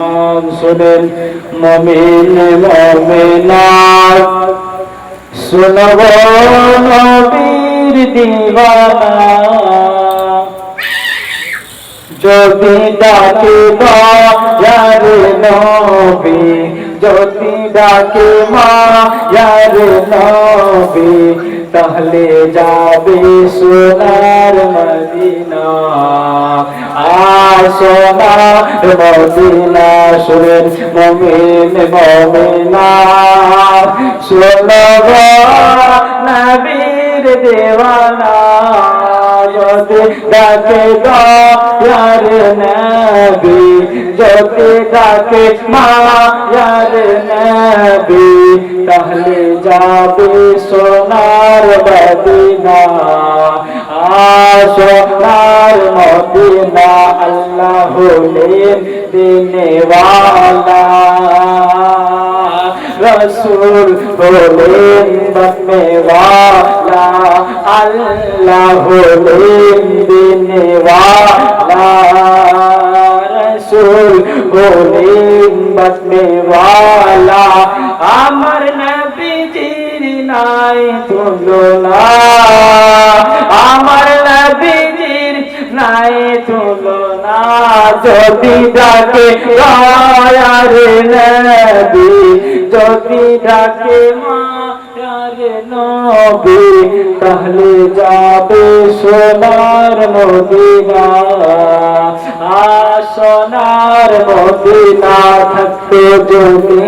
सुनें मुमिन मुमिनात सुनबो नबीर दीवाना ज्योति डाके यार नबी ज्योति डाके यार नबी তাহলে যাবে সোনার মদিনা সোনার মদিনা শুনেন মুমিন মুমিনা শুনবো নবীর দেওয়ানা যদি ডাকে ইয়ার নবী যদি ডাকে ইয়ার নবী তাহলে যাবে সোনার মদিনা সোনার মদিনা আল্লাহ হলেন দিনে ওয়ালা রসুল হলেন বননে ওয়ালা আল্লাহ হলেন দিনে ওয়ালা রসুল হলেন বননে ওয়ালা আমার নবীজির নাই তুলনা আমার নবীজির নাই তুলনা যদি ডাকে ইয়ার নবী যদি ডাকে ইয়ার নবী তাহলে যাবে সোনার মদিনা সোনার মদিনা থাকতে যদি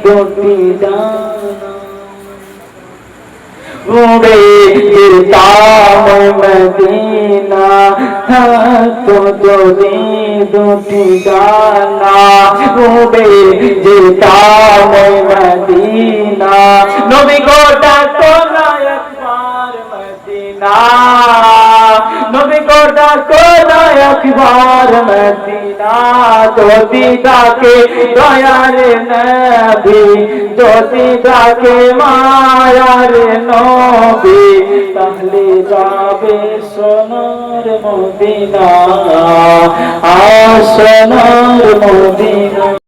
দুটি জানা উড়ে যেতাম মদিনা থাকতো যদি দুটি ডানা উড়ে যেতাম মদিনা নবী গো ডাকো না একবার মদিনা নবী গো ডাকো না একবার মদিনা যদি ডাকে দয়ার নবী যদি ডাকে মায়ার নবী তাহলে যাবে সোনার মদিনা সোনার মদিনা।